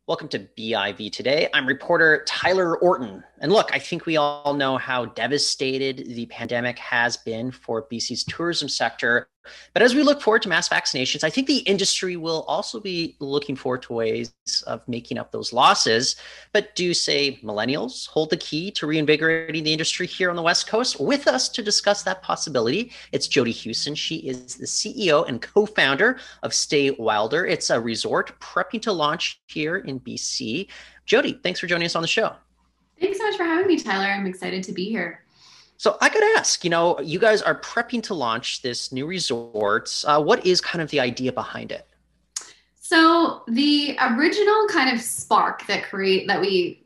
Welcome to BIV Today. I'm reporter Tyler Orton. And look, I think we all know how devastated the pandemic has been for BC's tourism sector. But as we look forward to mass vaccinations, I think the industry will also be looking forward to ways of making up those losses. But do, say, millennials hold the key to reinvigorating the industry here on the West Coast? With us to discuss that possibility, it's Jodie Hewson. She is the CEO and co-founder of Stay Wilder. It's a resort prepping to launch here in BC. Jodie, thanks for joining us on the show. Thanks so much for having me, Tyler. I'm excited to be here. So I got to ask, you guys are prepping to launch this new resort. What is kind of the idea behind it? So the original kind of spark that created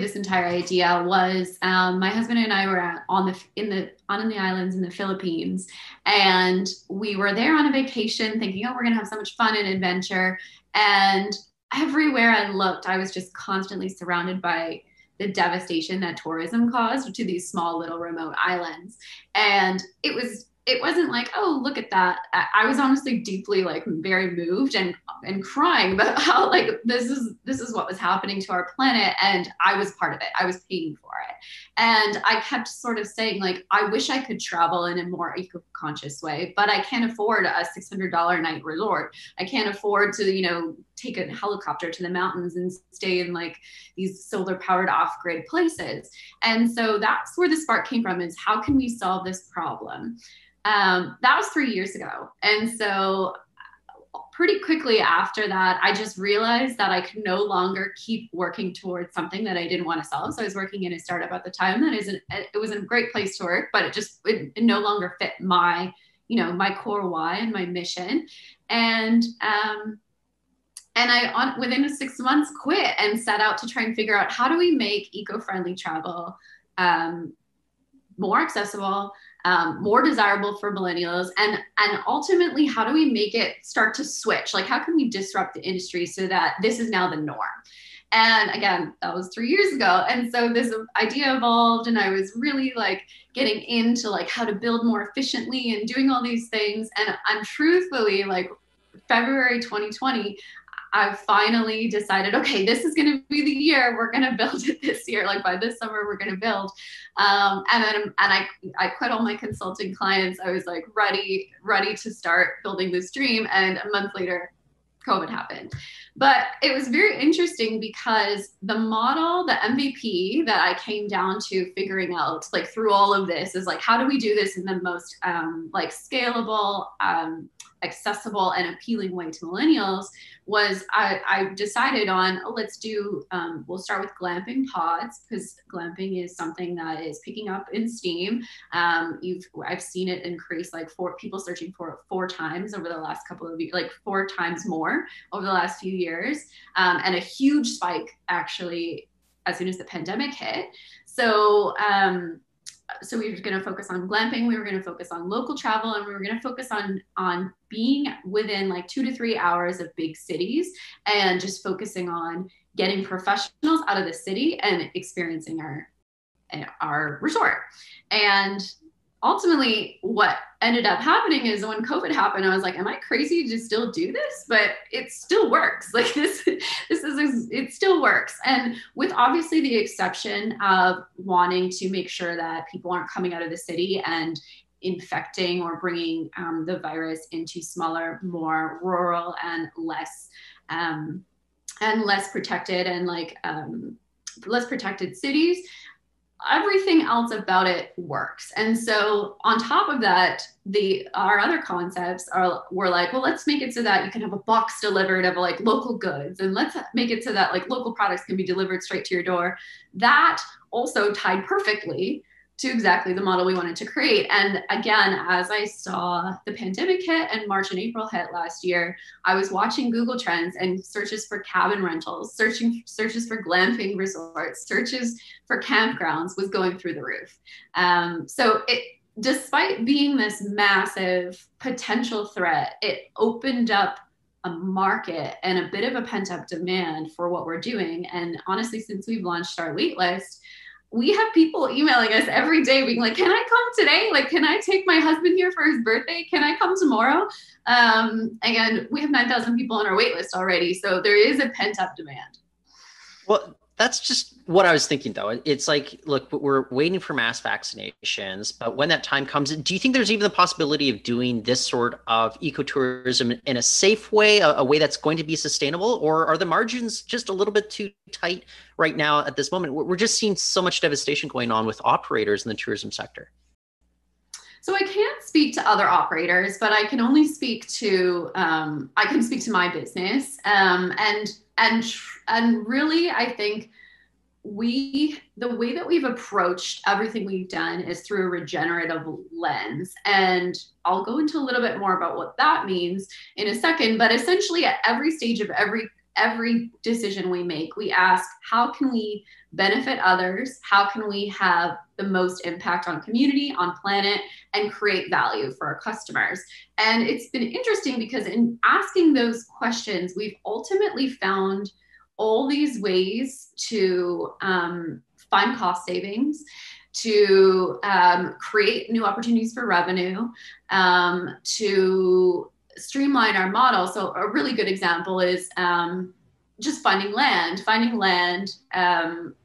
this entire idea was my husband and I were on the islands in the Philippines, and we were there on a vacation, thinking, oh, we're gonna have so much fun and adventure. And everywhere I looked, I was just constantly surrounded by the devastation that tourism caused to these small little remote islands. And it wasn't like, oh, look at that. I was honestly deeply like very moved and crying about how like this is what was happening to our planet, and I was part of it. I was paying for it. And I kept sort of saying, like, I wish I could travel in a more eco-conscious way, but I can't afford a $600 a night resort. I can't afford to, take a helicopter to the mountains and stay in like these solar powered off-grid places. And so that's where the spark came from, is how can we solve this problem? That was 3 years ago. And so pretty quickly after that, I just realized that I could no longer keep working towards something that I didn't want to solve. So I was working in a startup at the time it was a great place to work, but it no longer fit my core why and my mission. And I, within 6 months, quit and set out to try and figure out, how do we make eco-friendly travel more accessible, more desirable for millennials, and ultimately, how do we make it start to switch? Like, how can we disrupt the industry so that this is now the norm? And again, that was 3 years ago. And so this idea evolved, and I was really like getting into like how to build more efficiently and doing all these things. And truthfully, like February 2020, I finally decided, okay, this is going to be the year we're going to build it this year. Like by this summer, we're going to build. And I quit all my consulting clients. I was like ready to start building this dream. And a month later, COVID happened. But it was very interesting because the model, the MVP that I came down to figuring out, like through all of this, is like, how do we do this in the most like scalable, accessible and appealing way to millennials? Was I decided on, we'll start with glamping pods, because glamping is something that is picking up in steam. I've seen it increase like people searching for it 4 times over the last couple of years, like 4 times more over the last few years, and a huge spike actually as soon as the pandemic hit. So we were going to focus on glamping, we were going to focus on local travel, and we were going to focus on being within like 2 to 3 hours of big cities, and just focusing on getting professionals out of the city and experiencing our resort. And ultimately, what ended up happening is when COVID happened, I was like, am I crazy to still do this? But it still works. Like it still works. And with obviously the exception of wanting to make sure that people aren't coming out of the city and infecting or bringing the virus into smaller, more rural and less protected and less protected cities, everything else about it works. And so on top of that, our other concepts were like, well, let's make it so that you can have a box delivered of like local goods, and let's make it so that like local products can be delivered straight to your door. That also tied perfectly to exactly the model we wanted to create. And again, as I saw the pandemic hit and March and April hit last year, I was watching Google Trends, and searches for cabin rentals, searches for glamping resorts, searches for campgrounds was going through the roof. Despite being this massive potential threat, it opened up a market and a bit of a pent up demand for what we're doing. And honestly, since we've launched our wait list, we have people emailing us every day being like, can I come today? Like, can I take my husband here for his birthday? Can I come tomorrow? And we have 9,000 people on our wait list already. So there is a pent up demand. Well, that's just what I was thinking, though. It's like, look, we're waiting for mass vaccinations, but when that time comes, do you think there's even the possibility of doing this sort of ecotourism in a safe way, a way that's going to be sustainable, or are the margins just a little bit too tight right now at this moment? We're just seeing so much devastation going on with operators in the tourism sector. So I can't speak to other operators, but I can only speak to my business, and really, I think the way that we've approached everything we've done is through a regenerative lens. And I'll go into a little bit more about what that means in a second. But essentially, at every stage of every decision we make, we ask, how can we benefit others? How can we have the most impact on community, on planet, and create value for our customers? And it's been interesting because in asking those questions, we've ultimately found all these ways to find cost savings, to create new opportunities for revenue, to streamline our model. So a really good example is just finding land.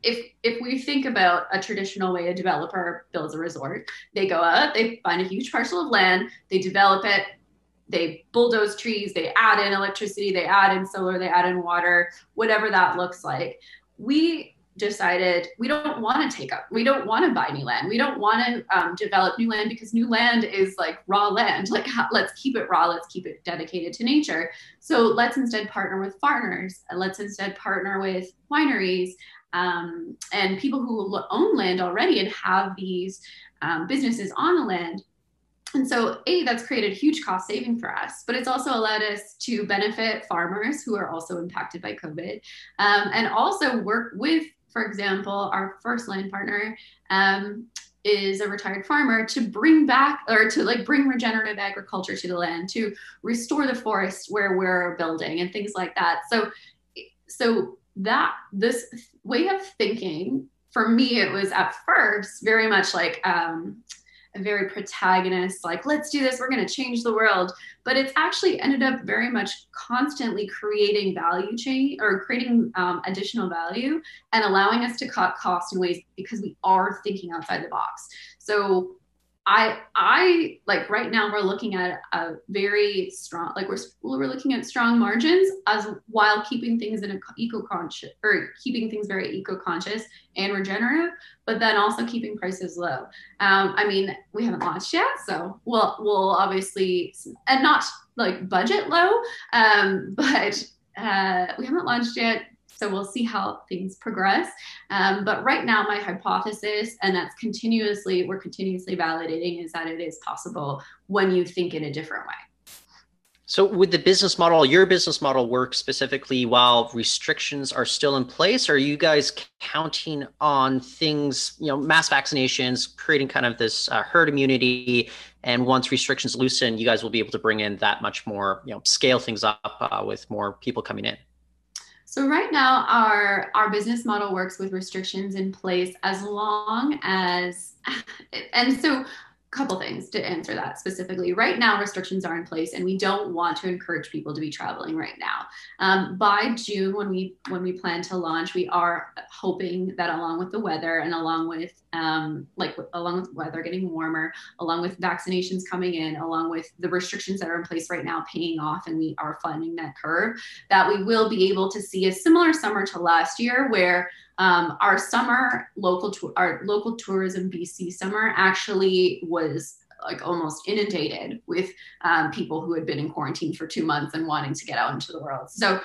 If we think about a traditional way a developer builds a resort, they go out, they find a huge parcel of land, they develop it, they bulldoze trees, they add in electricity, they add in solar, they add in water, whatever that looks like. We decided we don't want to buy new land. We don't want to develop new land because new land is like raw land. Like, let's keep it raw. Let's keep it dedicated to nature. So let's instead partner with farmers. Let's instead partner with wineries and people who own land already and have these businesses on the land. And so, that's created huge cost saving for us, but it's also allowed us to benefit farmers who are also impacted by COVID, and also work with, for example, our first land partner is a retired farmer to bring back or to bring regenerative agriculture to the land, to restore the forest where we're building and things like that. So that this way of thinking, for me, it was at first very much like a very protagonist, like, let's do this, we're going to change the world. But it's actually ended up very much constantly creating value chain or creating additional value and allowing us to cut costs in ways because we are thinking outside the box. So I like right now we're looking at a very strong, like we're looking at strong margins as while keeping things in eco-conscious or keeping things very eco-conscious and regenerative, but then also keeping prices low. I mean, we haven't launched yet, so we'll obviously, and not like budget low, but we haven't launched yet. So we'll see how things progress. But right now, my hypothesis, and we're continuously validating, is that it is possible when you think in a different way. So would the business model, your business model, work specifically while restrictions are still in place? Or are you guys counting on things, mass vaccinations, creating kind of this herd immunity? And once restrictions loosen, you guys will be able to bring in that much more, scale things up with more people coming in? So right now, our business model works with restrictions in place as long as, and so a couple things to answer that specifically. Right now, restrictions are in place, and we don't want to encourage people to be traveling right now. By June, when we plan to launch, we are hoping that along with the weather and along with weather getting warmer, along with vaccinations coming in, along with the restrictions that are in place right now paying off, and we are flattening that curve, that we will be able to see a similar summer to last year, where our local tourism BC summer actually was like almost inundated with people who had been in quarantine for 2 months and wanting to get out into the world. So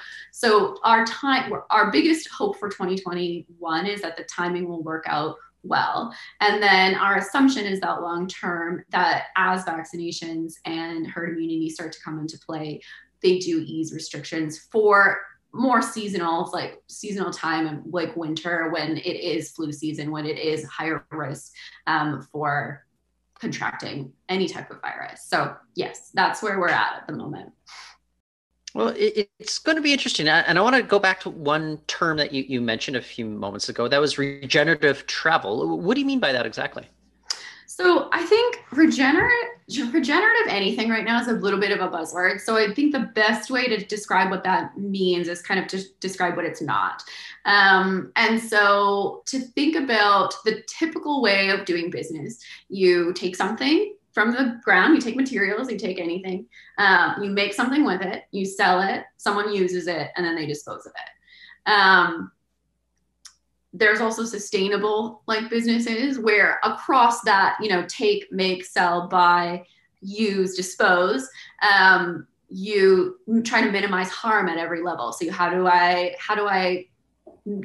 our biggest hope for 2021 is that the timing will work out well. And then our assumption is that long term, that as vaccinations and herd immunity start to come into play, they do ease restrictions for more seasonal time, and like winter, when it is flu season, when it is higher risk for contracting any type of virus. So yes, that's where we're at the moment. Well, it's going to be interesting. And I want to go back to one term that you mentioned a few moments ago. That was regenerative travel. What do you mean by that exactly? So I think regenerative anything right now is a little bit of a buzzword. So I think the best way to describe what that means is kind of to describe what it's not. And so to think about the typical way of doing business, you take something from the ground, you take materials, you take anything, you make something with it, you sell it, someone uses it, and then they dispose of it. There's also sustainable like businesses where across that, take, make, sell, buy, use, dispose, you try to minimize harm at every level. So how do I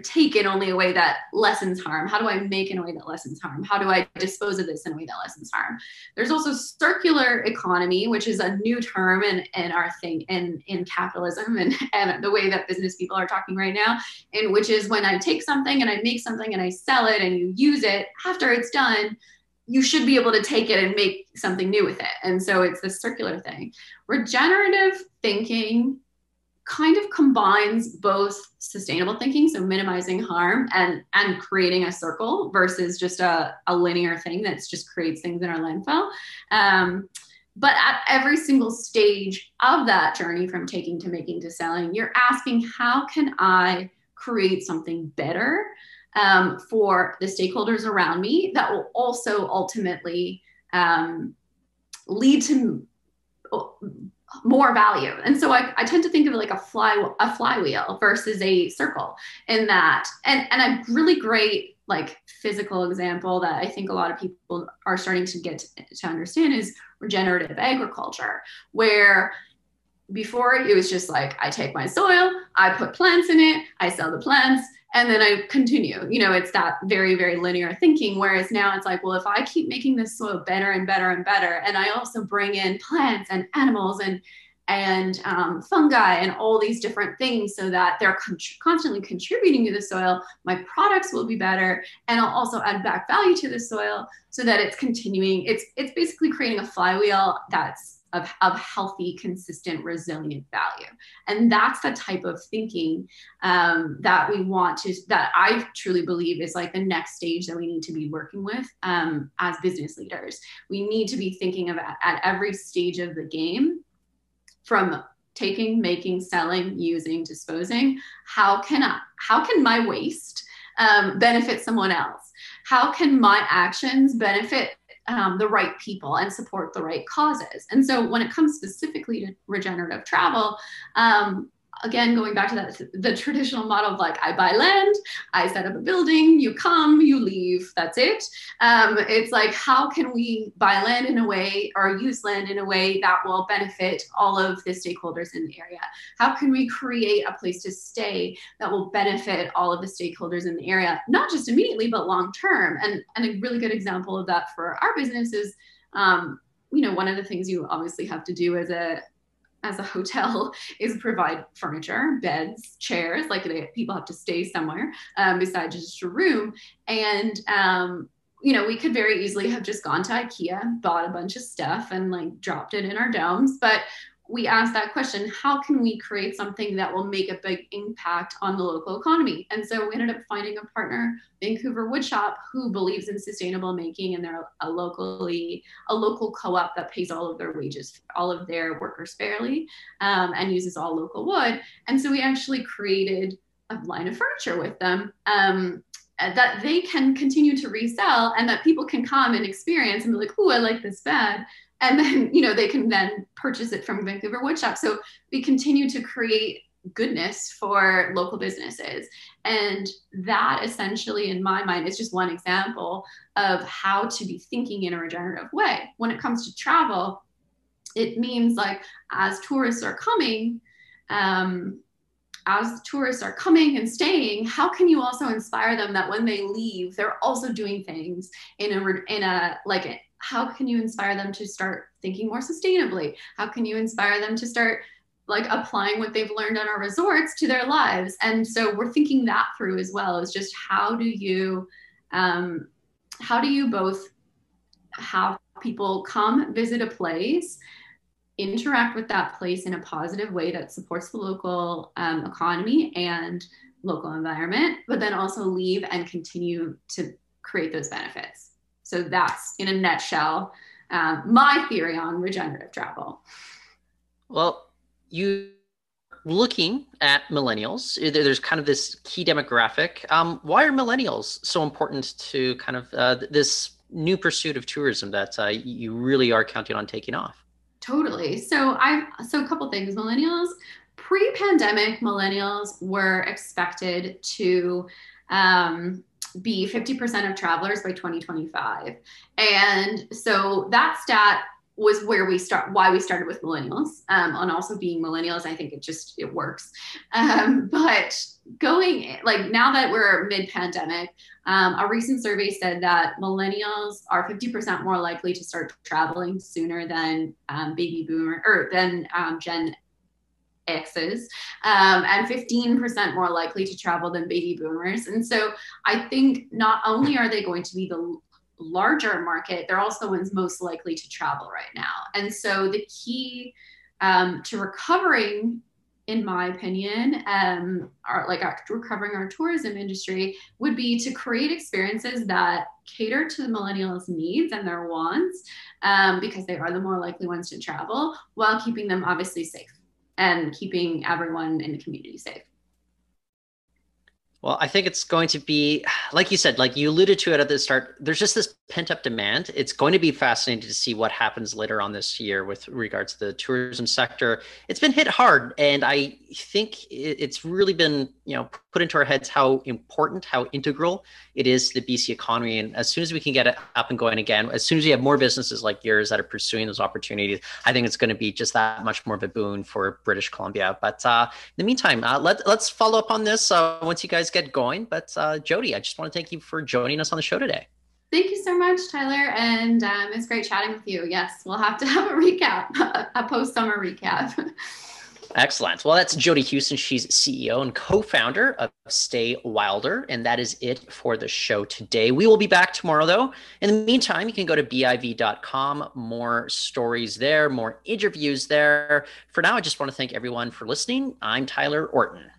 take in only a way that lessens harm? How do I make in a way that lessens harm? How do I dispose of this in a way that lessens harm? There's also circular economy, which is a new term in our thing in capitalism and the way that business people are talking right now, and which is when I take something and I make something and I sell it and you use it after it's done, you should be able to take it and make something new with it. And so it's this circular thing. Regenerative thinking kind of combines both sustainable thinking, so minimizing harm and creating a circle versus just a linear thing that's just creates things in our landfill. But at every single stage of that journey, from taking to making to selling, you're asking, how can I create something better for the stakeholders around me that will also ultimately lead to more value? And so I tend to think of it like a flywheel versus a circle in that. And a really great like physical example that I think a lot of people are starting to get to understand is regenerative agriculture, where before it was just like, I take my soil, I put plants in it, I sell the plants, and then I continue. It's that very, very linear thinking. Whereas now it's like, well, if I keep making this soil better and better and better, and I also bring in plants and animals and fungi and all these different things so that they're constantly contributing to the soil, my products will be better. And I'll also add back value to the soil so that it's continuing. It's basically creating a flywheel that's of healthy, consistent, resilient value. And that's the type of thinking that I truly believe is like the next stage that we need to be working with as business leaders. We need to be thinking of at every stage of the game, from taking, making, selling, using, disposing. How can my waste benefit someone else? How can my actions benefit the right people and support the right causes? And so when it comes specifically to regenerative travel, again, going back to the traditional model of like, I buy land, I set up a building, you come, you leave, that's it. It's like, how can we buy land in a way or use land in a way that will benefit all of the stakeholders in the area? How can we create a place to stay that will benefit all of the stakeholders in the area, not just immediately, but long term? And a really good example of that for our business is, one of the things you obviously have to do as a hotel is provide furniture, beds, chairs, like people have to stay somewhere besides just a room. And, we could very easily have just gone to IKEA, bought a bunch of stuff and like dropped it in our domes. But we asked that question, how can we create something that will make a big impact on the local economy? And so we ended up finding a partner, Vancouver Woodshop, who believes in sustainable making, and they're a local co-op that pays all of their wages, all of their workers fairly, and uses all local wood. And so we actually created a line of furniture with them that they can continue to resell, and that people can come and experience and be like, "Ooh, I like this bed." And then, they can then purchase it from Vancouver Woodshop. So we continue to create goodness for local businesses. And that essentially, in my mind, is just one example of how to be thinking in a regenerative way. When it comes to travel, it means like, as tourists are coming and staying, how can you also inspire them that when they leave, they're also doing things how can you inspire them to start thinking more sustainably? How can you inspire them to start like applying what they've learned on our resorts to their lives? And so we're thinking that through as well, is just how do you both have people come visit a place, interact with that place in a positive way that supports the local economy and local environment, but then also leave and continue to create those benefits. So that's, in a nutshell, my theory on regenerative travel. Well, you looking at millennials, there's kind of this key demographic. Why are millennials so important to kind of this new pursuit of tourism that you really are counting on taking off? Totally. So a couple things. Millennials, pre-pandemic, millennials were expected to be 50% of travelers by 2025. And so that stat was why we started with millennials, on also being millennials. I think it works. But going, like, now that we're mid-pandemic, a recent survey said that millennials are 50% more likely to start traveling sooner than baby boomer, or than Gen X's, and 15% more likely to travel than baby boomers. And so I think not only are they going to be the larger market, they're also the ones most likely to travel right now. And so the key to recovering, in my opinion, recovering our tourism industry would be to create experiences that cater to the millennials' needs and their wants, because they are the more likely ones to travel, while keeping them obviously safe and keeping everyone in the community safe. Well, I think it's going to be, like you said, like you alluded to it at the start, there's just this pent up demand. It's going to be fascinating to see what happens later on this year with regards to the tourism sector. It's been hit hard. And I think it's really been, put into our heads how important, how integral it is to the BC economy. And as soon as we can get it up and going again, as soon as we have more businesses like yours that are pursuing those opportunities, I think it's going to be just that much more of a boon for British Columbia. But in the meantime, let's follow up on this once you guys get going. But Jodie, I just want to thank you for joining us on the show today. Thank you so much, Tyler. And it's great chatting with you. Yes, we'll have to have a recap, a post-summer recap. Excellent. Well, that's Jodie Hewson. She's CEO and co-founder of Stay Wilder. And that is it for the show today. We will be back tomorrow, though. In the meantime, you can go to biv.com. More stories there, more interviews there. For now, I just want to thank everyone for listening. I'm Tyler Orton.